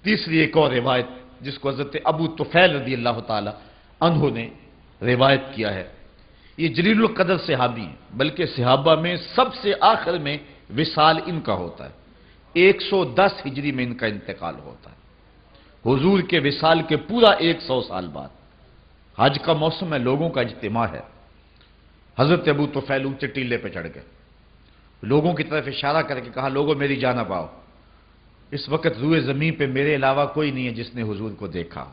تیسری ایک اور روایت جس کو حضرت ابو طفیل رضی اللہ تعالی عنہ نے روایت کیا ہے، یہ جلیل القدر صحابی ہیں، بلکہ صحابہ میں سب سے آخر میں وصال ان کا ہوتا ہے۔ 110 ہجری میں ان کا انتقال ہوتا ہے، حضور کے وصال کے پورا 100 سال بعد۔ حج کا موسم ہے، لوگوں کا اجتماع ہے۔ حضرت ابو طفیل اونچے ٹیلے پہ چڑھ گئے، لوگوں کی طرف اشارہ کر کے کہا، لوگوں میری جانب آؤ، اس وقت روئے زمین پہ میرے علاوہ کوئی نہیں ہے جس نے حضور کو دیکھا،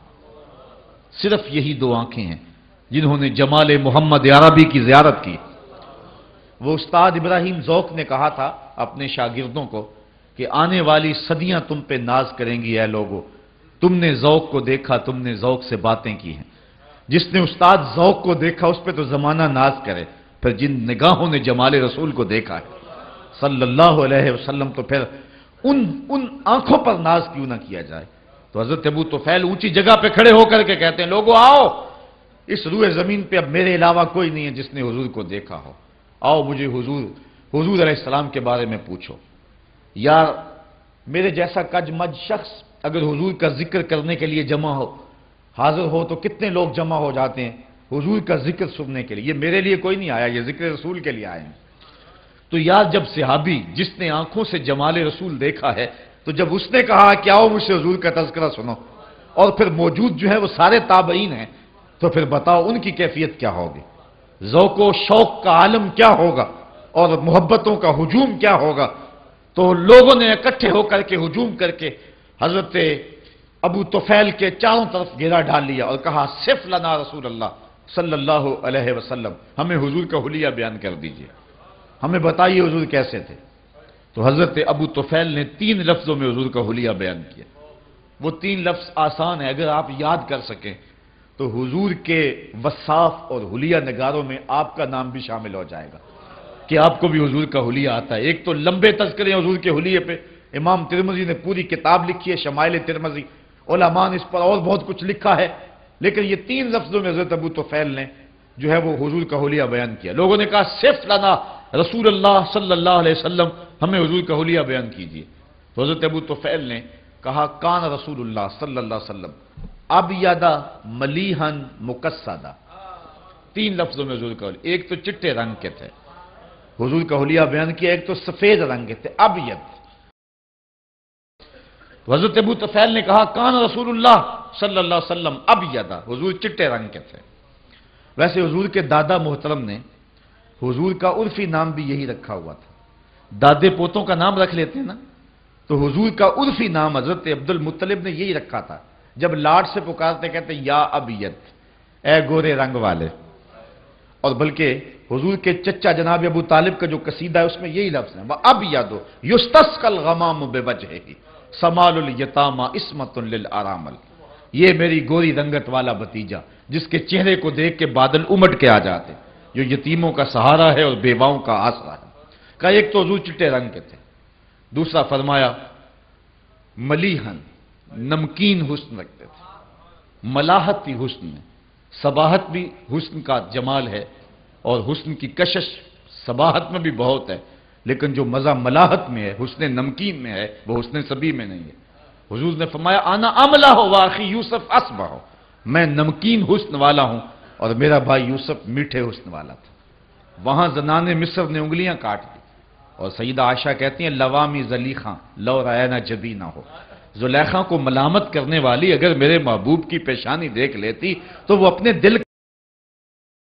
صرف یہی دو آنکھیں ہیں جنہوں نے جمال محمد عربی کی زیارت کی۔ وہ استاد ابراہیم ذوق نے کہا تھا اپنے شاگردوں کو کہ آنے والی صدیاں تم پہ ناز کریں گی اے لوگو، تم نے ذوق کو دیکھا، تم نے ذوق سے باتیں کی ہیں۔ جس نے استاد ذوق کو دیکھا اس پہ تو زمانہ ناز کرے، پھر جن نگاہوں نے جمال رسول کو دیکھا ہے صلی اللہ علیہ وسلم، تو پھر ان آنکھوں پر ناز کیوں نہ کیا جائے۔ تو حضرت ابو طفیل اونچی جگہ پہ کھڑے ہو کر کے کہتے ہیں، لوگو آؤ، اس روئے زمین پہ اب میرے علاوہ کوئی نہیں ہے جس نے حضور کو دیکھا ہو، آؤ مجھے حضور علیہ السلام کے بارے میں پوچھو۔ یار میرے جیسا کج مج شخص اگر حضور کا ذکر کرنے کے لیے جمع ہو، حاضر ہو، تو کتنے لوگ جمع ہو جاتے ہیں حضور کا ذکر سننے کے لیے۔ یہ میرے لیے کوئی نہیں آیا، یہ ذکر رسول کے لیے آئے ہیں۔ تو یار جب صحابی جس نے آنکھوں سے جمال رسول دیکھا ہے، تو جب اس نے کہا کہ آؤ مجھ سے حضور کا تذکرہ سنو، اور پھر موجود جو ہے وہ سارے تابعین ہیں، تو پھر بتاؤ ان کی کیفیت کیا ہوگی، ذوق و شوق کا عالم کیا ہوگا، اور محبتوں کا ہجوم کیا ہوگا۔ تو لوگوں نے اکٹھے ہو کر کے ہجوم کر کے حضرت ابو طفیل کے چاروں طرف گھیرا ڈال لیا اور کہا، صف لنا رسول اللہ صلی اللہ علیہ وسلم، ہمیں حضور کا حلیہ بیان کر دیجئے، ہمیں بتائیے حضور کیسے تھے۔ تو حضرت ابو طفیل نے 3 لفظوں میں حضور کا حلیہ بیان کیا۔ وہ 3 لفظ آسان ہیں، اگر آپ یاد کر سکیں تو حضور کے وصاف اور حلیہ نگاروں میں آپ کا نام بھی شامل ہو جائے گا کہ آپ کو بھی حضور کا حلیہ آتا ہے۔ ایک تو لمبے تذکرے حضور کے حلیے پہ، امام ترمذی نے پوری کتاب لکھی ہے شمائل ترمذی، علماء نے اس پر اور بہت کچھ لکھا ہے، لیکن یہ 3 لفظوں میں حضرت ابو طفیل نے جو ہے وہ حضور کا حلیہ بیان کیا۔ لوگوں نے کہا، صف لنا رسول اللہ صلی اللہ علیہ وسلم، ہمیں حضور کا حلیہ بیان کیجیے۔ تو حضرت ابو طفیل نے کہا، کان رسول اللہ صلی اللہ علیہ وسلم ابیض ملیحن مقصدہ۔ 3 لفظوں میں حضور کا حلیہ، ایک تو چٹے رنگ کے تھے، حضور کا حلیہ بیان کیا، ایک تو سفید رنگ کے تھے، ابیض۔ تو حضرت ابو طفیل نے کہا، کان رسول اللہ صلی اللہ علیہ وسلم ابیض، حضور چٹے رنگ کے تھے۔ ویسے حضور کے دادا محترم نے حضور کا عرفی نام بھی یہی رکھا ہوا تھا، دادے پوتوں کا نام رکھ لیتے ہیں نا، تو حضور کا عرفی نام حضرت عبد المطلب نے یہی رکھا تھا۔ جب لاڈ سے پکارتے کہتے یا ابیض، اے گورے رنگ والے۔ اور بلکہ حضور کے چچا جناب ابو طالب کا جو قصیدہ ہے اس میں یہی لفظ ہے، وَأَبْيَضُ يُسْتَسْقَى الْغَمَامُ بِوَجْهِهِ سَمَالُ الْيَتَامَى عِصْمَةٌ لِلْأَرَامِلِ۔ یہ میری گوری رنگت والا بھتیجا جس کے چہرے کو دیکھ کے بادل امٹ کے آ جاتے، جو یتیموں کا سہارا ہے اور بیواؤں کا آسرا ہے۔ کہ ایک تو حضور چٹے رنگ کے تھے، دوسرا فرمایا ملیحن، نمکین حسن رکھتے تھے، ملاحت بھی حسن میں، صباحت بھی حسن کا جمال ہے، اور حسن کی کشش صباحت میں بھی بہت ہے، لیکن جو مزہ ملاحت میں ہے، حسن نمکین میں ہے، وہ حسن صبی میں نہیں ہے۔ حضور نے فرمایا، آنا املہ ہو واخی یوسف اصبح ہو، میں نمکین حسن والا ہوں اور میرا بھائی یوسف میٹھے حسن والا تھا۔ وہاں زنان مصر نے انگلیاں کاٹ دی، اور سیدہ عائشہ کہتی ہیں، لوامی زلیخاں لو راینا جبی نہ ہو، زلیخا کو ملامت کرنے والی اگر میرے محبوب کی پیشانی دیکھ لیتی تو وہ اپنے دل